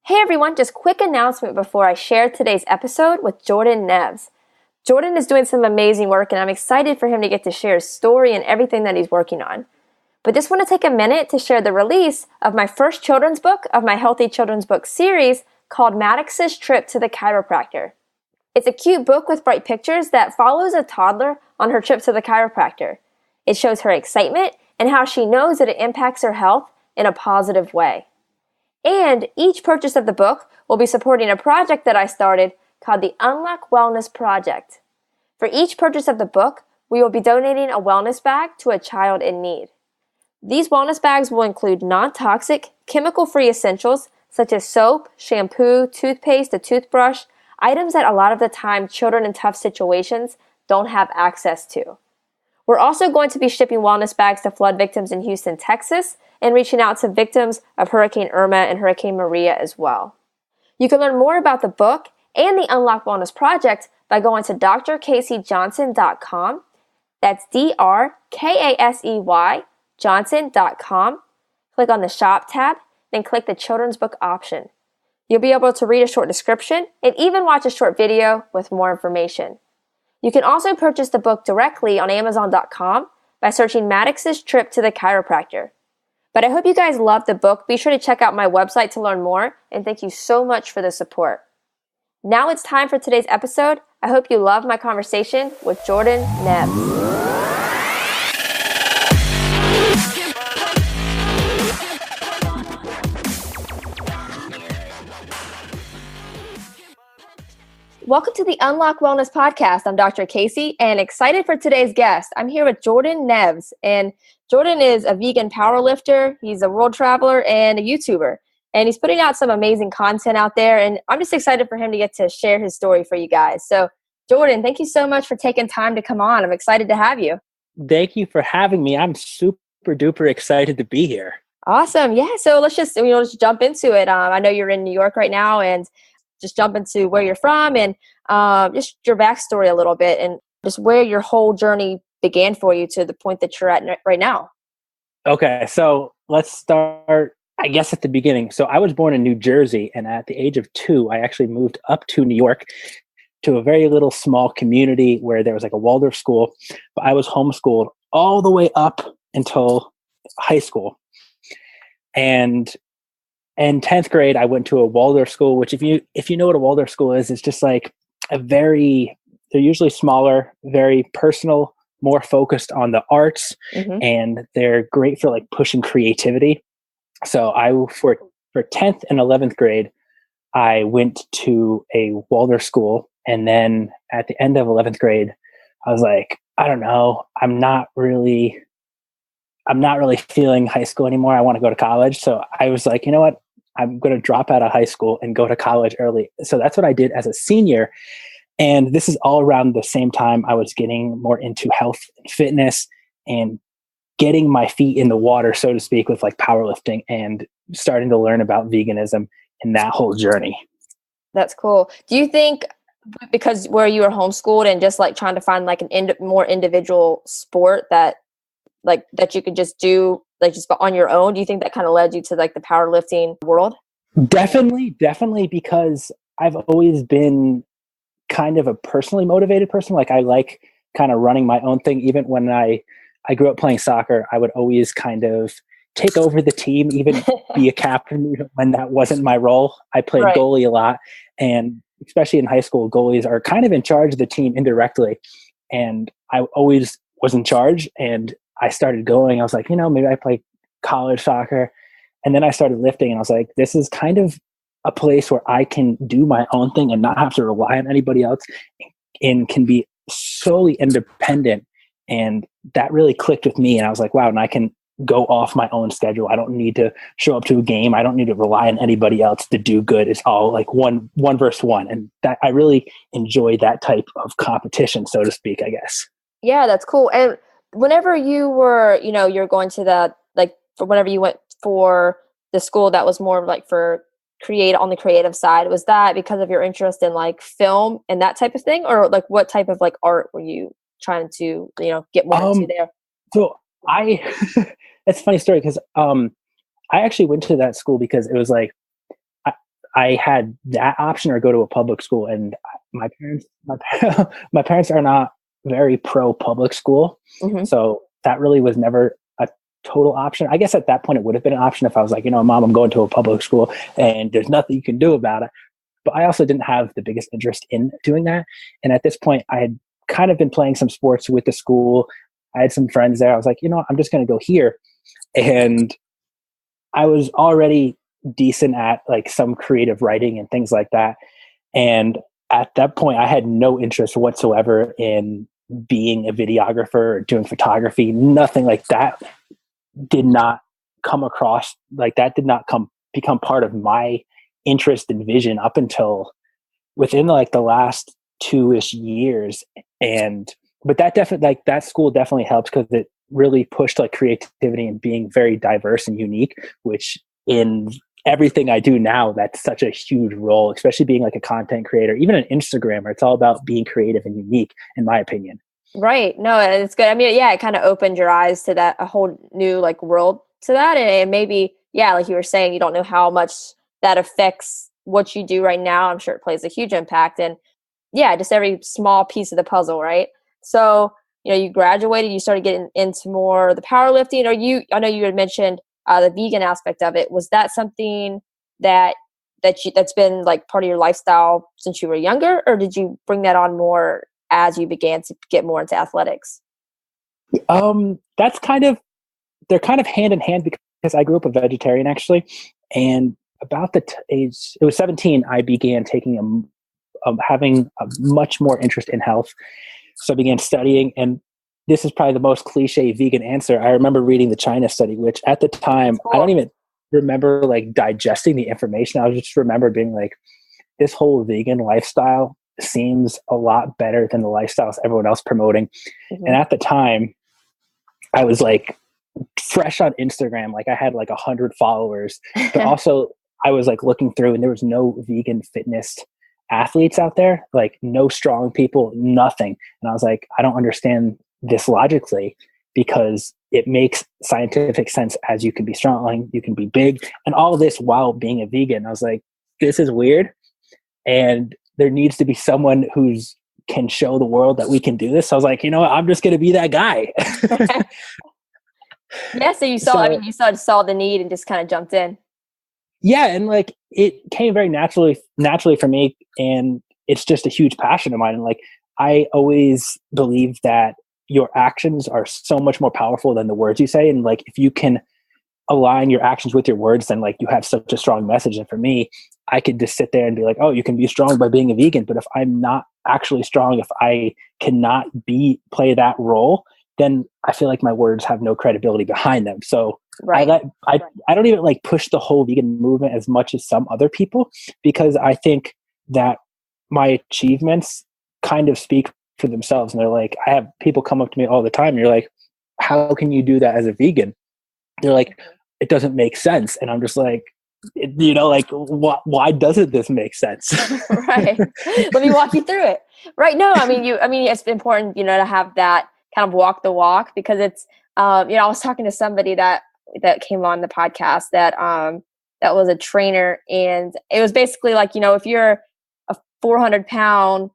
Hey everyone, just quick announcement before I share today's episode with Jordan Neves. Jordan is doing some amazing work and I'm excited for him to get to share his story and everything that he's working on. But just want to take a minute to share the release of my first children's book of my Healthy Children's Book series called Maddox's Trip to the Chiropractor. It's a cute book with bright pictures that follows a toddler on her trip to the chiropractor. It shows her excitement and how she knows that it impacts her health in a positive way. And each purchase of the book will be supporting a project that I started called the Unlock Wellness Project. For each purchase of the book, we will be donating a wellness bag to a child in need. These wellness bags will include non-toxic, chemical-free essentials such as soap, shampoo, toothpaste, a toothbrush, items that a lot of the time children in tough situations don't have access to. We're also going to be shipping wellness bags to flood victims in Houston, Texas, and reaching out to victims of Hurricane Irma and Hurricane Maria as well. You can learn more about the book and the Unlock Wellness Project by going to drkaseyjohnson.com. That's DRKASEY Johnson.com. Click on the Shop tab, then click the Children's Book option. You'll be able to read a short description and even watch a short video with more information. You can also purchase the book directly on Amazon.com by searching Maddox's Trip to the Chiropractor. But I hope you guys loved the book. Be sure to check out my website to learn more, and thank you so much for the support. Now it's time for today's episode. I hope you love my conversation with Jordan Neves. Welcome to the Unlock Wellness Podcast. I'm Dr. Casey and excited for today's guest. I'm here with Jordan Neves, and Jordan is a vegan powerlifter. He's a world traveler and a YouTuber, and he's putting out some amazing content out there, and I'm just excited for him to get to share his story for you guys. So, Jordan, thank you so much for taking time to come on. I'm excited to have you. Thank you for having me. I'm super duper excited to be here. Awesome. Yeah, so let's just jump into it. I know you're in New York right now, and just jump into where you're from and just your backstory a little bit and just where your whole journey began for you to the point that you're at right now. Okay, so let's start, I guess, at the beginning. So I was born in New Jersey, and at the age of 2, I actually moved up to New York to a very little small community where there was like a Waldorf school, but I was homeschooled all the way up until high school. And in 10th grade, I went to a Waldorf school, which if you know what a Waldorf school is, it's just like they're usually smaller, very personal, more focused on the arts, and they're great for like pushing creativity. So for 10th and 11th grade, I went to a Waldorf school. And then at the end of 11th grade, I was like, I don't know, I'm not really feeling high school anymore. I want to go to college. So I was like, you know what? I'm going to drop out of high school and go to college early. So that's what I did as a senior. And this is all around the same time I was getting more into health and fitness and getting my feet in the water, so to speak, with like powerlifting and starting to learn about veganism and that whole journey. That's cool. Do you think because where you were homeschooled and just like trying to find like more individual sport that you could just do like just on your own, do you think that kind of led you to like the powerlifting world? Definitely, because I've always been kind of a personally motivated person. Like I like kind of running my own thing. Even when I grew up playing soccer, I would always kind of take over the team, even be a captain when that wasn't my role. I played goalie a lot, and especially in high school, goalies are kind of in charge of the team indirectly. And I always was in charge, and I started going. I was like, maybe I play college soccer. And then I started lifting, and I was like, this is kind of a place where I can do my own thing and not have to rely on anybody else and can be solely independent. And that really clicked with me. And I was like, wow, and I can go off my own schedule. I don't need to show up to a game. I don't need to rely on anybody else to do good. It's all like one versus one. And that I really enjoy that type of competition, so to speak, I guess. Yeah, that's cool. And whenever you were, you're going to that, like for whenever you went for the school that was more like for on the creative side, was that because of your interest in like film and that type of thing? Or like what type of like art were you trying to, get more into there? So it's a funny story because I actually went to that school because it was like, I had that option or go to a public school. And my parents are not very pro public school. Mm-hmm. So that really was never a total option. I guess at that point it would have been an option if I was like, Mom, I'm going to a public school and there's nothing you can do about it. But I also didn't have the biggest interest in doing that. And at this point, I had kind of been playing some sports with the school. I had some friends there. I was like, I'm just going to go here. And I was already decent at like some creative writing and things like that. And at that point, I had no interest whatsoever in being a videographer or doing photography. Nothing like that did not come across, like that did not become part of my interest and vision up until within like the last 2-ish years. But that definitely, like that school definitely helps because it really pushed like creativity and being very diverse and unique, which in everything I do now, that's such a huge role, especially being like a content creator, even an Instagrammer. It's all about being creative and unique, in my opinion. Right. No, it's good. I mean, yeah, it kind of opened your eyes to that, a whole new like world to that. And maybe, yeah, like you were saying, you don't know how much that affects what you do right now. I'm sure it plays a huge impact. And yeah, just every small piece of the puzzle, right? So, you graduated, you started getting into more the powerlifting, I know you had mentioned the vegan aspect of it. Was that something that's been like part of your lifestyle since you were younger, or did you bring that on more as you began to get more into athletics? They're kind of hand in hand because I grew up a vegetarian actually. And about the age, it was 17, I began having a much more interest in health. So I began studying, and this is probably the most cliche vegan answer. I remember reading the China study, which at the time, I don't even remember like digesting the information. I just remember being like, this whole vegan lifestyle seems a lot better than the lifestyles everyone else promoting. Mm-hmm. And at the time, I was like fresh on Instagram. Like I had like 100 followers, but also I was like looking through and there was no vegan fitness athletes out there, like no strong people, nothing. And I was like, I don't understand this logically because it makes scientific sense as you can be strong, you can be big, and all this while being a vegan. I was like, this is weird. And there needs to be someone who's can show the world that we can do this. So I was like, I'm just going to be that guy. Yeah. So you saw the need and just kind of jumped in. Yeah. And like, it came very naturally for me. And it's just a huge passion of mine. And like, I always believe that your actions are so much more powerful than the words you say. And like, if you can align your actions with your words, then like you have such a strong message. And for me, I could just sit there and be like, oh, you can be strong by being a vegan. But if I'm not actually strong, if I cannot play that role, then I feel like my words have no credibility behind them. So right. I don't even like push the whole vegan movement as much as some other people, because I think that my achievements kind of speak for themselves. And they're like, I have people come up to me all the time and you're like, how can you do that as a vegan? They're like, it doesn't make sense. And I'm just like, why doesn't this make sense? Right. Let me walk you through it. Right. No, I mean, it's important, to have that kind of walk the walk, because it's, I was talking to somebody that came on the podcast that was a trainer, and it was basically like, if you're a 400-pound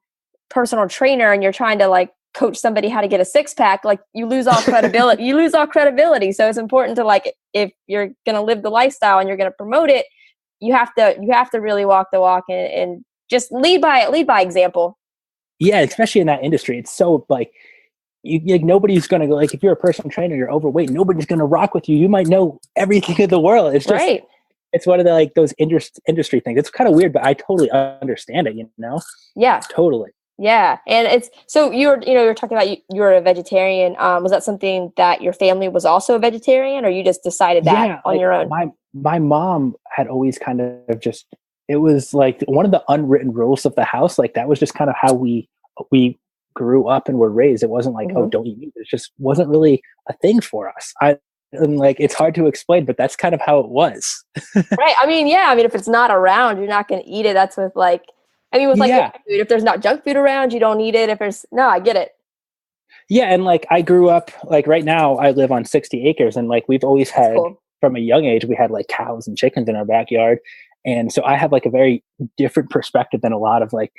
personal trainer and you're trying to like coach somebody how to get a 6-pack, like you lose all credibility. So it's important to, like, if you're going to live the lifestyle and you're going to promote it, you have to really walk the walk and just lead by example. Yeah. Especially in that industry. It's so like, nobody's going to go, like, if you're a personal trainer, you're overweight, nobody's going to rock with you. You might know everything in the world. It's just, right. It's one of the, like, those industry things. It's kind of weird, but I totally understand it, Yeah. Totally. Yeah. And it's, so you're talking about you're a vegetarian. Was that something that your family was also a vegetarian, or you just decided that on your own? My mom had always kind of just, it was like one of the unwritten rules of the house. Like that was just kind of how we grew up and were raised. It wasn't like, oh, don't eat meat. It just wasn't really a thing for us. And like, it's hard to explain, but that's kind of how it was. Right. I mean, yeah. I mean, if it's not around, you're not going to eat it. That's with like, food, if there's not junk food around, you don't eat it. I get it. Yeah. And like, I grew up, like right now I live on 60 acres, and like, we've always had, from a young age, we had like cows and chickens in our backyard. And so I have like a very different perspective than a lot of like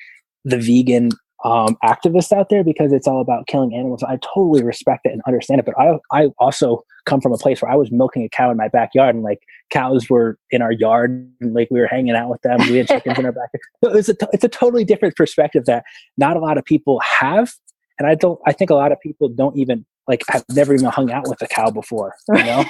the vegan activists out there, because it's all about killing animals. I totally respect it and understand it, but I also come from a place where I was milking a cow in my backyard, and like cows were in our yard, and like we were hanging out with them. We had chickens in our backyard. So it's a totally different perspective that not a lot of people have, and I think a lot of people don't even like have never even hung out with a cow before. You know.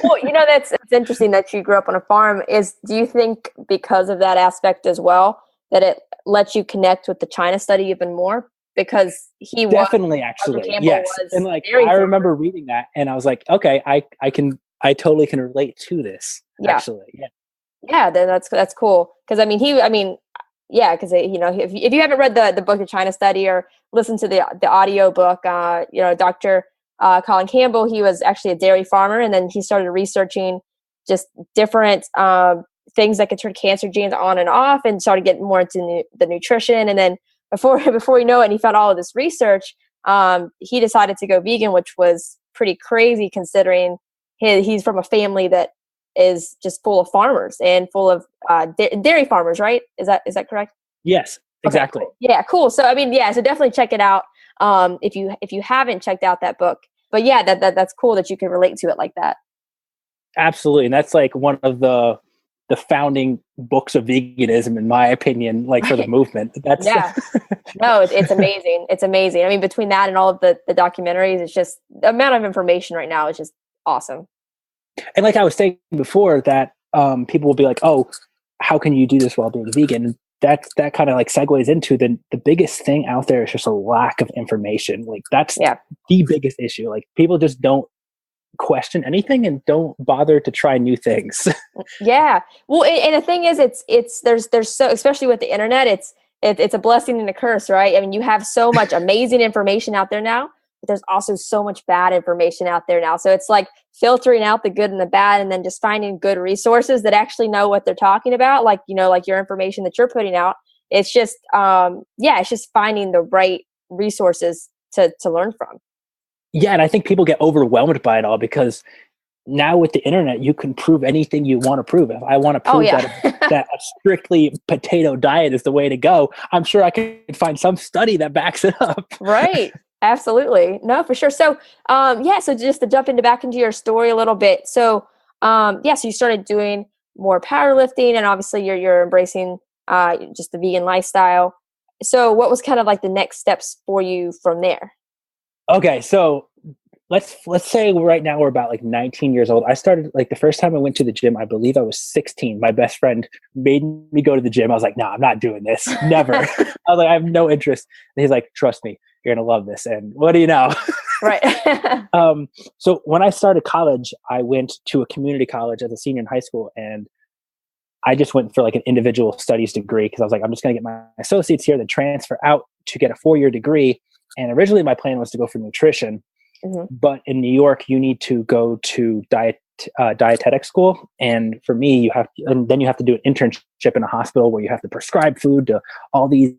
Well, that's it's interesting that you grew up on a farm. Do you think because of that aspect as well that it lets you connect with the China study even more? Because he definitely actually yes, and like I remember reading that, and I was like, okay, I totally can relate to this. Yeah. Actually, yeah, then that's cool. Because yeah, because if you haven't read the book, The China Study, or listened to the audio book, Dr. Colin Campbell, he was actually a dairy farmer, and then he started researching just different things that could turn cancer genes on and off, and started getting more into the nutrition. And then before you know it, and he found all of this research, he decided to go vegan, which was pretty crazy considering he's from a family that is just full of farmers and full of dairy farmers, right? Is that correct? Yes, exactly. Okay, cool. Yeah, cool. So so definitely check it out if you haven't checked out that book. But yeah, that's cool that you can relate to it like that. Absolutely, and that's like one of the founding books of veganism, in my opinion, like for the movement. That's no, it's amazing. It's amazing. I mean, between that and all of the documentaries, it's just the amount of information right now is just awesome. And like I was saying before, that people will be like, oh, how can you do this while being vegan? That kind of like segues into the biggest thing out there is just a lack of information. Like that's the biggest issue. Like people just don't question anything and don't bother to try new things. Yeah. Well, and the thing is, there's so, especially with the internet, it's a blessing and a curse, right? I mean, you have so much amazing information out there now, but there's also so much bad information out there now. So it's like filtering out the good and the bad, and then just finding good resources that actually know what they're talking about. Like, like your information that you're putting out. It's just, it's just finding the right resources to learn from. Yeah. And I think people get overwhelmed by it all, because now with the internet, you can prove anything you want to prove. If I want to prove that a strictly potato diet is the way to go, I'm sure I can find some study that backs it up. Right. Absolutely. No, for sure. So, so just to jump back into your story a little bit. So, so you started doing more powerlifting, and obviously you're embracing just the vegan lifestyle. So what was kind of like the next steps for you from there? Okay. So let's say right now we're about like 19 years old. I started like the first time I went to the gym, I believe I was 16. My best friend made me go to the gym. I was like, no, I'm not doing this. Never. I was like, I have no interest. And he's like, trust me, you're going to love this. And what do you know? Right. So when I started college, I went to a community college as a senior in high school, and I just went for like an individual studies degree, because I was like, I'm just going to get my associates here, then transfer out to get a 4-year degree. And originally my plan was to go for nutrition. Mm-hmm. But in New York, you need to go to dietetic school, and for me, you have to do an internship in a hospital where you have to prescribe food to all these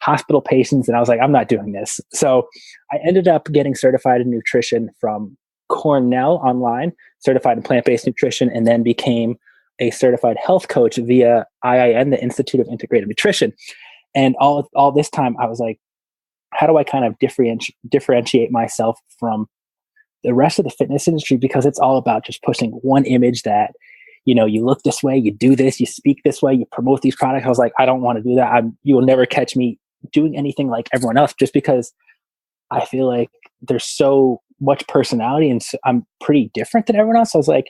hospital patients. And I was like, I'm not doing this. So I ended up getting certified in nutrition from Cornell online, certified in plant-based nutrition, and then became a certified health coach via IIN, the Institute of Integrative Nutrition. And all this time, I was like, how do I kind of differentiate myself from the rest of the fitness industry? Because it's all about just pushing one image that, you look this way, you do this, you speak this way, you promote these products. I was like, I don't want to do that. You will never catch me doing anything like everyone else, just because I feel like there's so much personality and I'm pretty different than everyone else. So I was like,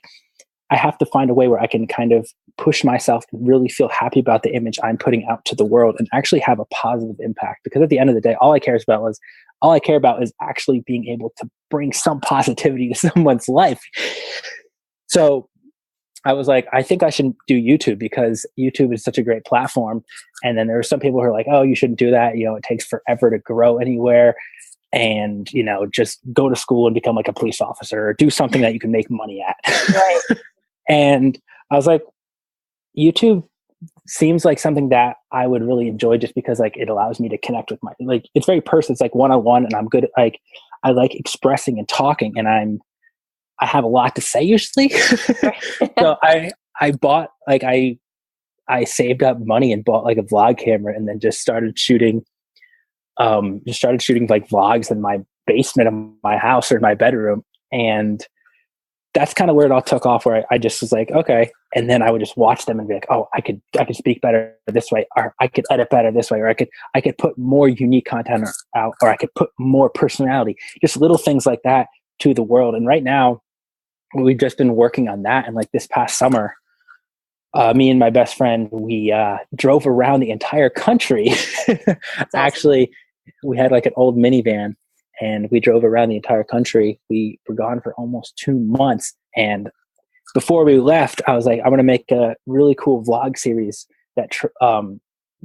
I have to find a way where I can kind of push myself and really feel happy about the image I'm putting out to the world and actually have a positive impact. Because at the end of the day, all I care about is actually being able to bring some positivity to someone's life. So I was like, I think I should do YouTube, because YouTube is such a great platform. And then there were some people who are like, oh, you shouldn't do that. It takes forever to grow anywhere. And, just go to school and become like a police officer, or do something that you can make money at. Right. And I was like, YouTube seems like something that I would really enjoy, just because like it allows me to connect with it's very personal. It's like one-on-one, and I'm good at I like expressing and talking, and I have a lot to say usually. So I I bought like I saved up money and bought like a vlog camera, and then just started shooting like vlogs in my basement of my house or in my bedroom. And that's kind of where it all took off, where I just was like, okay. And then I would just watch them and be like, oh, I could speak better this way, or I could edit better this way, or I could put more unique content out, or I could put more personality, just little things like that to the world. And right now we've just been working on that. And like this past summer, me and my best friend, we drove around the entire country. Actually, we had like an old minivan, and we drove around the entire country. We were gone for almost 2 months. And before we left, I was like, I'm going to make a really cool vlog series that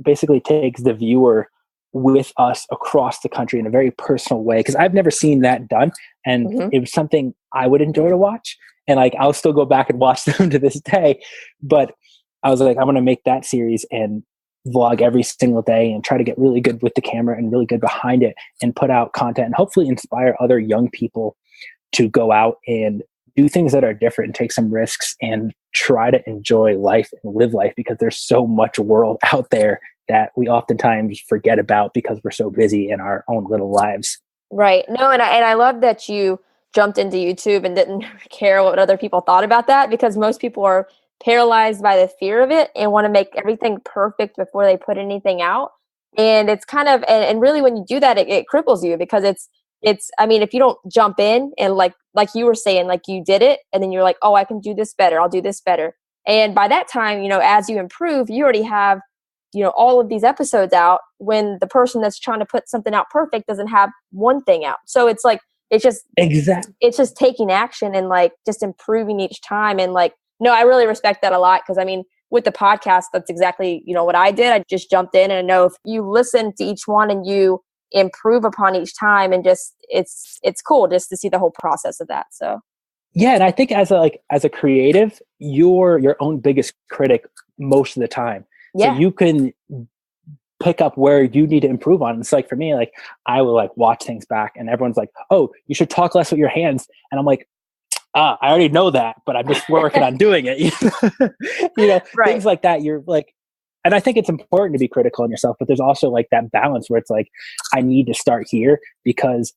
basically takes the viewer with us across the country in a very personal way. Because I've never seen that done. And it was something I would enjoy to watch. And like, I'll still go back and watch them to this day. But I was like, I'm going to make that series and vlog every single day and try to get really good with the camera and really good behind it and put out content and hopefully inspire other young people to go out and do things that are different and take some risks and try to enjoy life and live life, because there's so much world out there that we oftentimes forget about because we're so busy in our own little lives. Right. No, and I love that you jumped into YouTube and didn't care what other people thought about that, because most people are paralyzed by the fear of it and want to make everything perfect before they put anything out. And it's kind of, and really when you do that, it cripples you, because it's, I mean, if you don't jump in and like you were saying, like you did it and then you're like, oh, I can do this better. I'll do this better. And by that time, you know, as you improve, you already have, you know, all of these episodes out, when the person that's trying to put something out perfect doesn't have one thing out. So it's like, it's just taking action and like just improving each time. And like, no, I really respect that a lot, because I mean, with the podcast, that's exactly, you know, what I did. I just jumped in, and I know if you listen to each one and you improve upon each time, and just it's cool just to see the whole process of that. So yeah, and I think as a creative, you're your own biggest critic most of the time. Yeah. So you can pick up where you need to improve on. It's like for me, like I will like watch things back, and everyone's like, "Oh, you should talk less with your hands," and I'm like, I already know that, but I'm just working on doing it. You know, right. Things like that. You're like, and I think it's important to be critical on yourself, but there's also like that balance where it's like, I need to start here because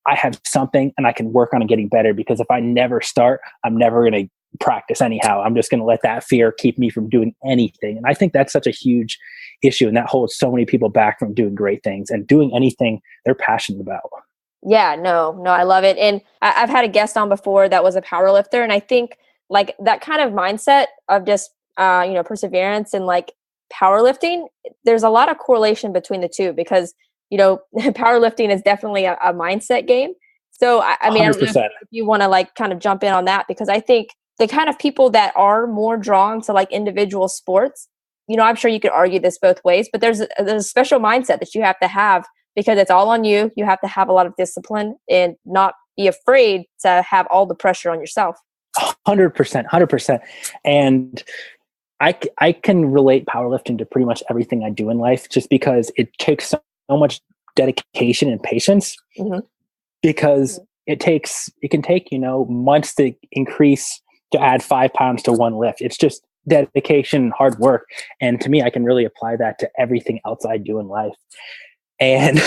I have something and I can work on getting better. Because if I never start, I'm never going to practice anyhow. I'm just going to let that fear keep me from doing anything. And I think that's such a huge issue, and that holds so many people back from doing great things and doing anything they're passionate about. Yeah, no, I love it. And I've had a guest on before that was a powerlifter. And I think like that kind of mindset of just, you know, perseverance and like powerlifting, there's a lot of correlation between the two, because, you know, powerlifting is definitely a mindset game. So, I mean, I don't know if you want to like kind of jump in on that, because I think the kind of people that are more drawn to like individual sports, you know, I'm sure you could argue this both ways, but there's a special mindset that you have to have, because it's all on you. You have to have a lot of discipline and not be afraid to have all the pressure on yourself. 100%. And I can relate powerlifting to pretty much everything I do in life, just because it takes so much dedication and patience, because it can take, you know, months to add 5 pounds to one lift. It's just dedication, hard work. And to me, I can really apply that to everything else I do in life. And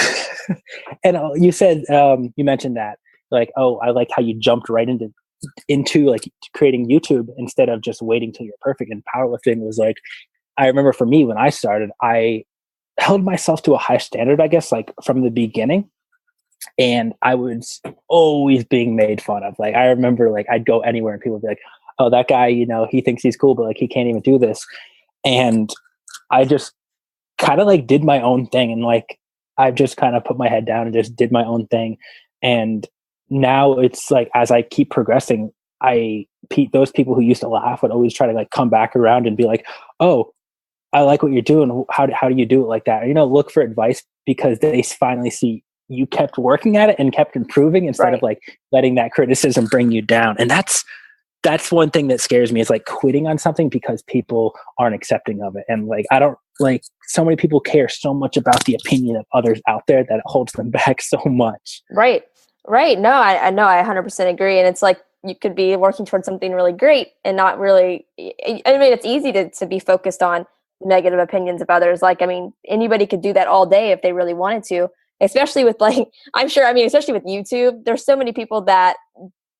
and you said you mentioned that like, oh, I like how you jumped right into like creating YouTube instead of just waiting till you're perfect. And powerlifting was like, I remember for me when I started, I held myself to a high standard, I guess, like from the beginning, and I was always being made fun of. Like I remember like I'd go anywhere and people would be like, oh, that guy, you know, he thinks he's cool, but like he can't even do this. And I just kind of like did my own thing, and like I've just kind of put my head down and just did my own thing. And now it's like, as I keep progressing, those people who used to laugh would always try to like come back around and be like, oh, I like what you're doing. How do you do it like that? You know, look for advice, because they finally see you kept working at it and kept improving instead of like letting that criticism bring you down. And that's one thing that scares me, is like quitting on something because people aren't accepting of it. And like, I don't like, so many people care so much about the opinion of others out there that it holds them back so much. Right. No, I know. I 100% agree. And it's like, you could be working towards something really great and not really, I mean, it's easy to be focused on negative opinions of others. Like, I mean, anybody could do that all day if they really wanted to, especially with like, I'm sure, I mean, especially with YouTube, there's so many people that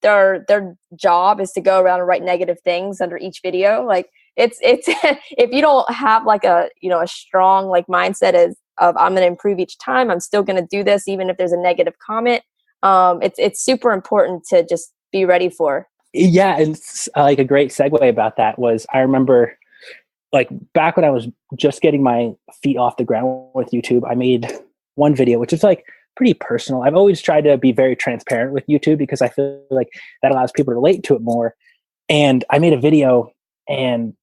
their job is to go around and write negative things under each video. Like it's if you don't have like a, you know, a strong like mindset of I'm going to improve each time, I'm still going to do this even if there's a negative comment. It's super important to just be ready for. Yeah, and like a great segue about that was I remember like back when I was just getting my feet off the ground with YouTube, I made one video which is like pretty personal. I've always tried to be very transparent with YouTube because I feel like that allows people to relate to it more. And I made a video, and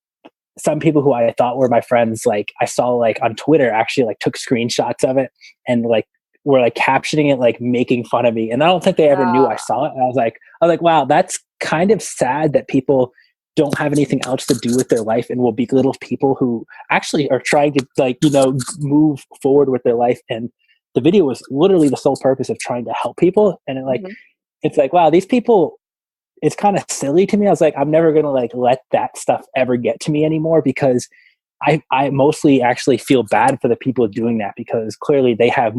some people who I thought were my friends, like I saw like on Twitter, actually like took screenshots of it and like were like captioning it, like making fun of me. And I don't think they ever knew I saw it. And I was like, wow, that's kind of sad that people don't have anything else to do with their life and will belittle people who actually are trying to like, you know, move forward with their life. And the video was literally the sole purpose of trying to help people. And it, like, it's like, wow, these people, it's kind of silly to me. I was like, I'm never going to like let that stuff ever get to me anymore, because I mostly actually feel bad for the people doing that, because clearly they have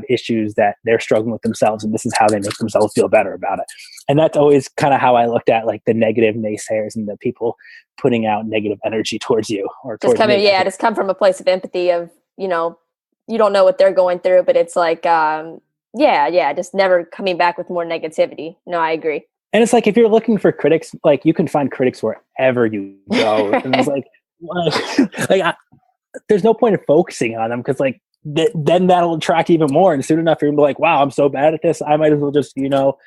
issues that they're struggling with themselves, and this is how they make themselves feel better about it. And that's always kind of how I looked at like the negative naysayers and the people putting out negative energy towards you or towards me. Just come from a place of empathy of, you know, you don't know what they're going through, but it's like, just never coming back with more negativity. No, I agree. And it's like, if you're looking for critics, like you can find critics wherever you go. And it's like, there's no point of focusing on them, because like then that'll attract even more. And soon enough, you're gonna be like, wow, I'm so bad at this. I might as well just, you know,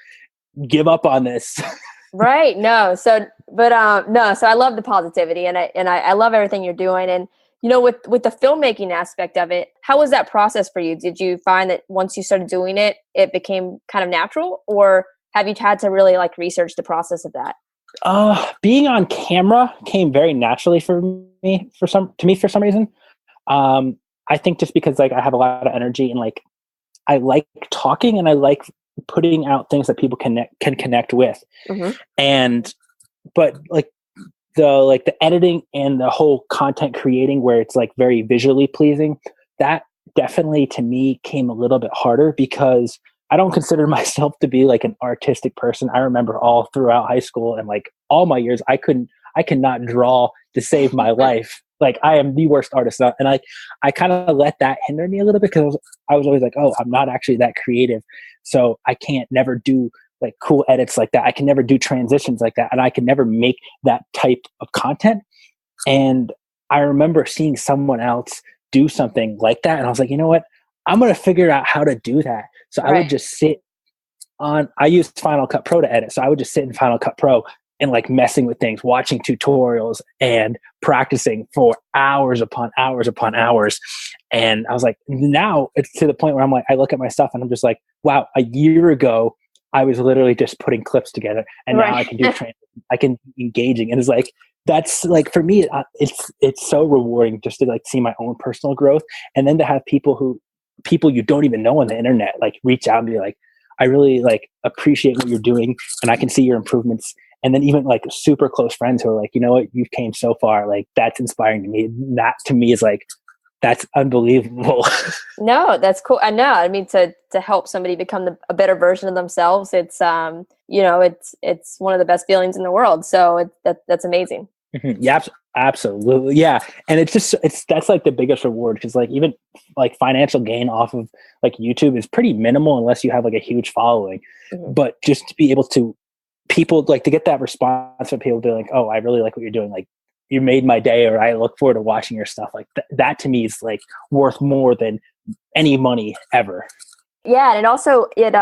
give up on this. Right. No. So I love the positivity, and I love everything you're doing. And, you know, with the filmmaking aspect of it, how was that process for you? Did you find that once you started doing it, it became kind of natural, or have you had to really like research the process of that? Being on camera came very naturally for some reason. I think just because like I have a lot of energy, and like I like talking, and I like putting out things that people can connect with. But like the editing and the whole content creating, where it's like very visually pleasing, that definitely to me came a little bit harder, because I don't consider myself to be like an artistic person. I remember all throughout high school and like all my years, I cannot draw to save my life. Like I am the worst artist. And I kind of let that hinder me a little bit, because I was always like, oh, I'm not actually that creative. So I can't never do like cool edits like that. I can never do transitions like that. And I can never make that type of content. And I remember seeing someone else do something like that. And I was like, you know what? I'm going to figure out how to do that. So I would just I used Final Cut Pro to edit. So I would just sit in Final Cut Pro and like messing with things, watching tutorials and practicing for hours upon hours upon hours. And I was like, now it's to the point where I'm like, I look at my stuff and I'm just like, wow, a year ago, I was literally just putting clips together, and now I can do I can be engaging. And it's like, that's like, for me, it's so rewarding just to like see my own personal growth. And then to have people you don't even know on the internet, like reach out and be like, I really like appreciate what you're doing, and I can see your improvements. And then even like super close friends who are like, you know what, you've came so far. Like that's inspiring to me. That to me is like, that's unbelievable. No, that's cool. I know. I mean, to help somebody become a better version of themselves, it's you know, it's one of the best feelings in the world. So that's amazing. Yeah, absolutely. Yeah. And that's like the biggest reward, because like even like financial gain off of like YouTube is pretty minimal unless you have like a huge following. But just to be able to people like to get that response from people, be like, oh, I really like what you're doing. Like you made my day, or I look forward to watching your stuff. Like that to me is like worth more than any money ever. Yeah. And it also, it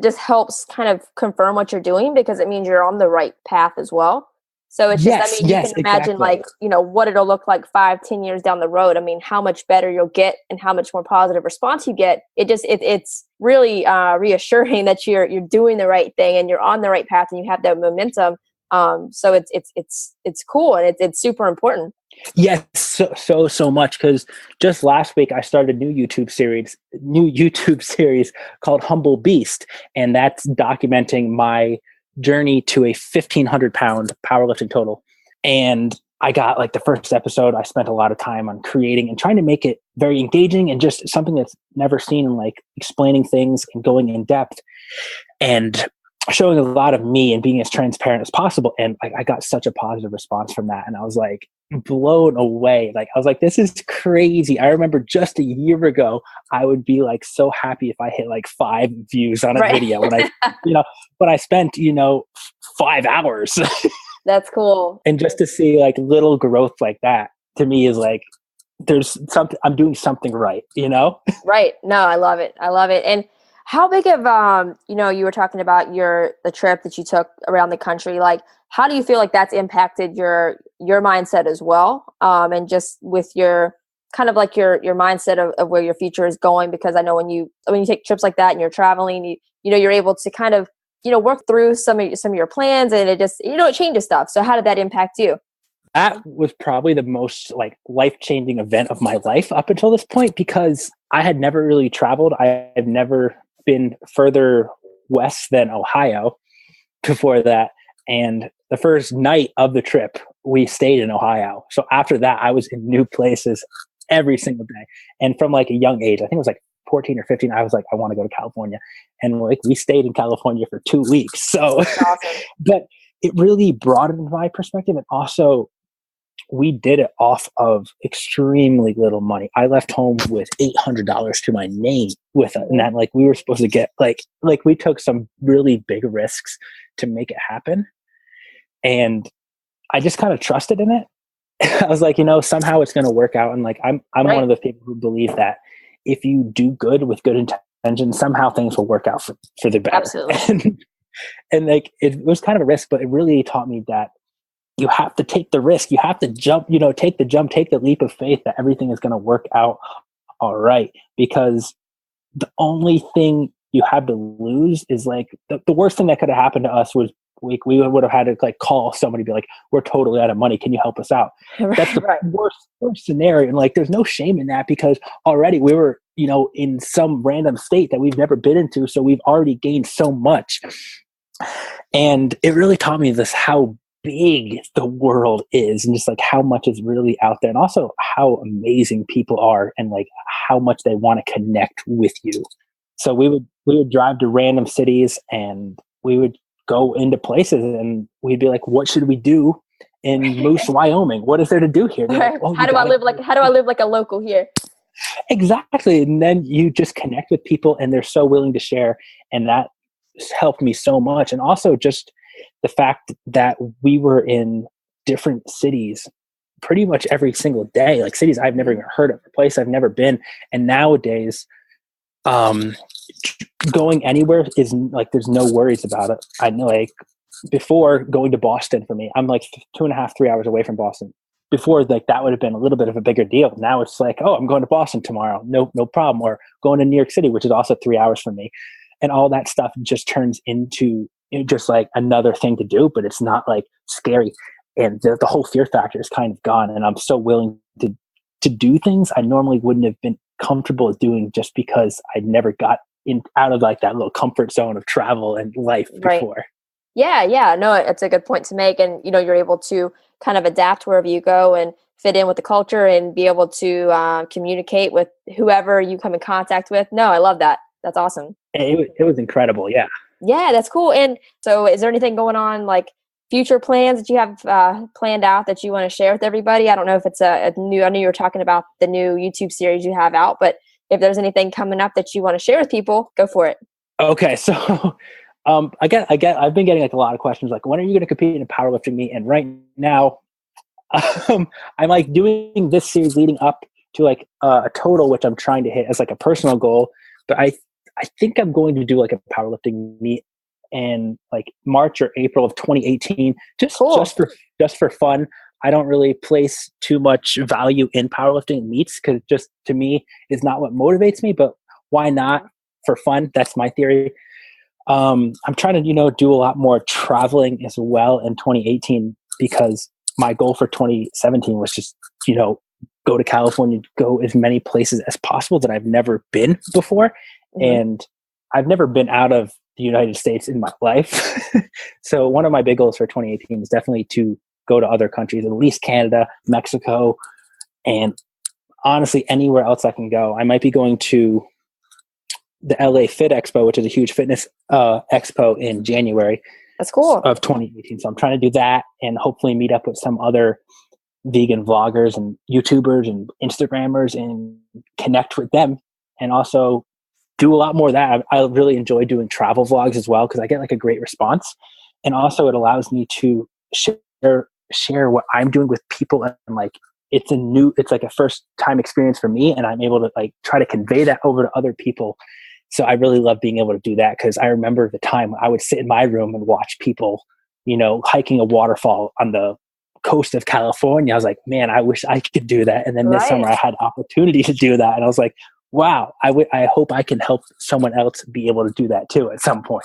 just helps kind of confirm what you're doing, because it means you're on the right path as well. So it's just, I mean, you can imagine like, you know, what it'll look like 5-10 years down the road. I mean, how much better you'll get and how much more positive response you get. It's really reassuring that you're doing the right thing and you're on the right path and you have that momentum. So it's cool, and it's super important. Yes, so much, because just last week I started a new YouTube series called Humble Beast, and that's documenting my journey to a 1,500-pound powerlifting total. And I got like the first episode, I spent a lot of time on creating and trying to make it very engaging and just something that's never seen, and like explaining things and going in depth and showing a lot of me and being as transparent as possible. And I got such a positive response from that. And I was like blown away. Like, I was like, this is crazy. I remember just a year ago, I would be like so happy if I hit like 5 views on a video. And but I spent, 5 hours. That's cool. And just to see like little growth like that to me is like, there's something, I'm doing something right, Right. No, I love it. And how big of, you were talking about the trip that you took around the country, like, how do you feel like that's impacted your mindset as well? And just with your kind of like your mindset of where your future is going, because I know when you take trips like that and you're traveling, you're able to kind of, work through some of your plans, and it just, it changes stuff. So how did that impact you? That was probably the most like life-changing event of my life up until this point, because I had never really traveled. I had never been further west than Ohio before that. And the first night of the trip, we stayed in Ohio. So after that, I was in new places every single day. And from like a young age, I think it was like 14 or 15, I was like, I want to go to California. And like, we stayed in California for 2 weeks. So, awesome. But it really broadened my perspective. And also, we did it off of extremely little money. I left home with $800 to my name with it. And that, like, we were supposed to get like we took some really big risks to make it happen. And I just kind of trusted in it. I was like, somehow it's going to work out. And like, I'm right. One of those people who believe that if you do good with good intention, somehow things will work out for the better. Absolutely. And like, it was kind of a risk, but it really taught me that you have to take the risk. You have to jump, take the jump, take the leap of faith that everything is going to work out all right. Because the only thing you have to lose is like the worst thing that could have happened to us was we would have had to like call somebody, be like, we're totally out of money. Can you help us out? Right, that's the worst scenario. And like, there's no shame in that, because already we were, in some random state that we've never been into. So we've already gained so much. And it really taught me this, how big the world is, and just like how much is really out there, and also how amazing people are, and like how much they want to connect with you. So we would drive to random cities, and we would go into places, and we'd be like, what should we do in Moose, Wyoming? What is there to do here? Like, how do I live like a local here? Exactly. And then you just connect with people, and they're so willing to share, and that helped me so much. And also just the fact that we were in different cities pretty much every single day, like cities I've never even heard of, a place I've never been. And nowadays, going anywhere is like, there's no worries about it. I know, like, before, going to Boston for me, I'm like 2.5, 3 hours away from Boston. Before, like, that would have been a little bit of a bigger deal. Now it's like, oh, I'm going to Boston tomorrow. No problem. Or going to New York City, which is also 3 hours from me. And all that stuff just turns into just like another thing to do, but it's not like scary. And the whole fear factor is kind of gone. And I'm so willing to do things I normally wouldn't have been comfortable doing, just because I'd never got out of like that little comfort zone of travel and life before. Right. Yeah. No, it's a good point to make. And, you're able to kind of adapt wherever you go and fit in with the culture and be able to communicate with whoever you come in contact with. No, I love that. That's awesome. It was incredible. Yeah. Yeah, that's cool. And so is there anything going on, like future plans that you have planned out that you want to share with everybody? I don't know if it's a new, I know you were talking about the new YouTube series you have out, but if there's anything coming up that you want to share with people, go for it. Okay. So I've been getting like a lot of questions, like, when are you going to compete in a powerlifting meet? And right now, I'm like doing this series leading up to like a total, which I'm trying to hit as like a personal goal. But I think I'm going to do like a powerlifting meet in like March or April of 2018, just for fun. I don't really place too much value in powerlifting meets, because just to me is not what motivates me. But why not for fun? That's my theory. I'm trying to do a lot more traveling as well in 2018, because my goal for 2017 was just go to California, go as many places as possible that I've never been before. Mm-hmm. And I've never been out of the United States in my life. So one of my big goals for 2018 is definitely to go to other countries, at least Canada, Mexico, and honestly, anywhere else I can go. I might be going to the LA Fit Expo, which is a huge fitness expo in January. That's cool. Of 2018. So I'm trying to do that and hopefully meet up with some other vegan vloggers and YouTubers and Instagrammers and connect with them, and also do a lot more of that. I really enjoy doing travel vlogs as well because I get like a great response, and also it allows me to share what I'm doing with people, and like it's like a first time experience for me, and I'm able to like try to convey that over to other people. So I really love being able to do that because I remember the time I would sit in my room and watch people, hiking a waterfall on the coast of California. I was like, man, I wish I could do that. And then this summer I had opportunity to do that. And I was like, wow, I hope I can help someone else be able to do that too at some point.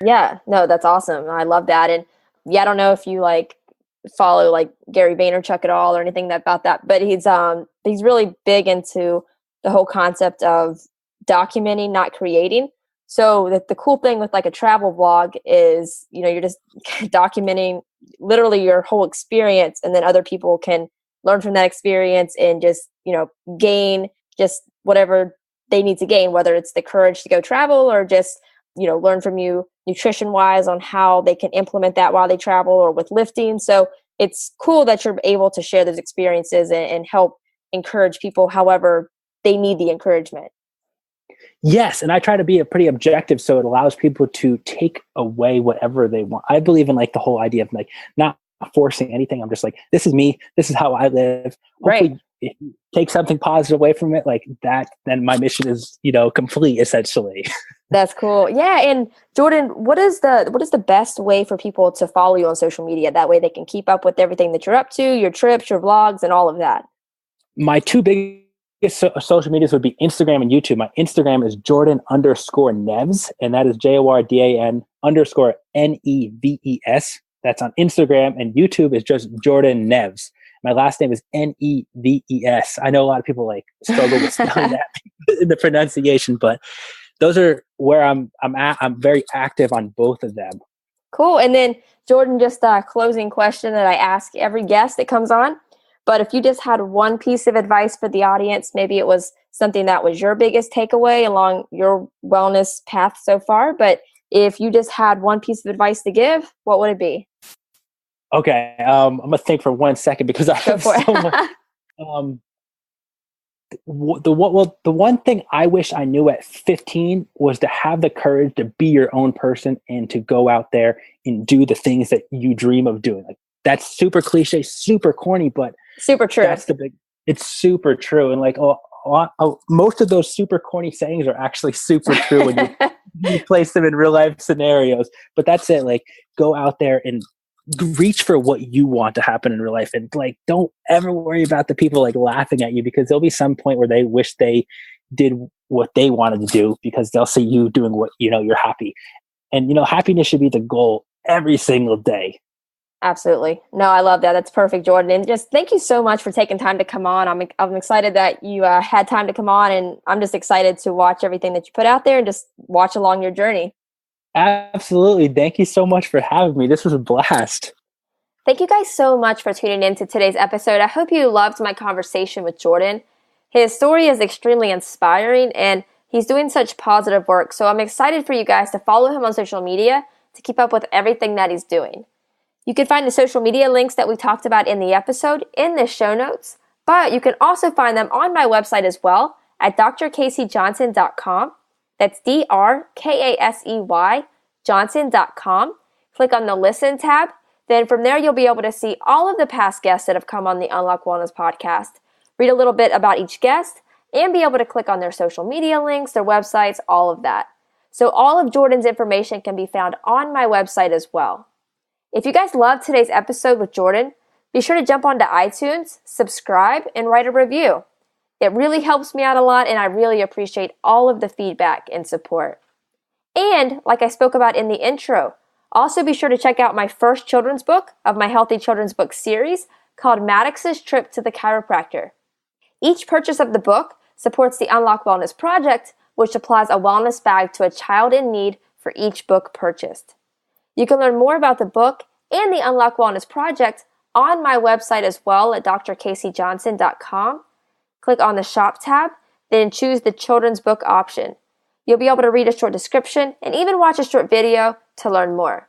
Yeah, no, that's awesome. I love that. And yeah, I don't know if you like follow like Gary Vaynerchuk at all or anything about that, but he's really big into the whole concept of documenting, not creating. So the cool thing with like a travel vlog is, you're just documenting literally your whole experience, and then other people can learn from that experience and just, gain just whatever they need to gain, whether it's the courage to go travel or just, learn from you nutrition wise on how they can implement that while they travel or with lifting. So it's cool that you're able to share those experiences and help encourage people however they need the encouragement. Yes, and I try to be pretty objective, so it allows people to take away whatever they want. I believe in like the whole idea of like not forcing anything. I'm just like, this is me. This is how I live. Hopefully, Right. if you take something positive away from it, like that, then my mission is complete essentially. That's cool. Yeah, and Jordan, what is the best way for people to follow you on social media? That way they can keep up with everything that you're up to, your trips, your vlogs, and all of that. My two biggest social medias would be Instagram and YouTube. My Instagram is Jordan_Neves, and that is JORDAN_NEVES. That's on Instagram, and YouTube is just Jordan Neves. My last name is Neves. I know a lot of people like struggle with spelling that in the pronunciation, but those are where I'm at. I'm very active on both of them. Cool. And then Jordan, just a closing question that I ask every guest that comes on. But if you just had one piece of advice for the audience, maybe it was something that was your biggest takeaway along your wellness path so far. But if you just had one piece of advice to give, what would it be? Okay. I'm going to think for 1 second because I have so much. The one thing I wish I knew at 15 was to have the courage to be your own person and to go out there and do the things that you dream of doing. Like that's super cliche, super corny, but super true. It's super true. And like, most of those super corny sayings are actually super true when you place them in real life scenarios. But that's it. Like, go out there and reach for what you want to happen in real life, and like, don't ever worry about the people like laughing at you, because there'll be some point where they wish they did what they wanted to do because they'll see you doing what you're happy. And happiness should be the goal every single day. Absolutely. No, I love that. That's perfect, Jordan. And just thank you so much for taking time to come on. I'm excited that you had time to come on, and I'm just excited to watch everything that you put out there and just watch along your journey. Absolutely. Thank you so much for having me. This was a blast. Thank you guys so much for tuning in to today's episode. I hope you loved my conversation with Jordan. His story is extremely inspiring, and he's doing such positive work. So I'm excited for you guys to follow him on social media to keep up with everything that he's doing. You can find the social media links that we talked about in the episode in the show notes, but you can also find them on my website as well at drkaseyjohnson.com. That's DRKASEY Johnson.com. Click on the Listen tab. Then from there, you'll be able to see all of the past guests that have come on the Unlock Wellness podcast, read a little bit about each guest, and be able to click on their social media links, their websites, all of that. So all of Jordan's information can be found on my website as well. If you guys loved today's episode with Jordan, be sure to jump onto iTunes, subscribe, and write a review. It really helps me out a lot, and I really appreciate all of the feedback and support. And like I spoke about in the intro, also be sure to check out my first children's book of my Healthy Children's Book series called Maddox's Trip to the Chiropractor. Each purchase of the book supports the Unlock Wellness Project, which applies a wellness bag to a child in need for each book purchased. You can learn more about the book and the Unlock Wellness Project on my website as well at drcaseyjohnson.com. Click on the Shop tab, then choose the children's book option. You'll be able to read a short description and even watch a short video to learn more.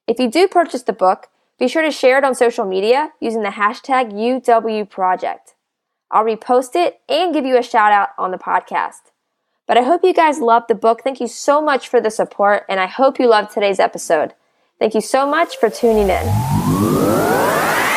If you do purchase the book, be sure to share it on social media using the hashtag UWProject. I'll repost it and give you a shout out on the podcast. But I hope you guys loved the book. Thank you so much for the support, and I hope you loved today's episode. Thank you so much for tuning in.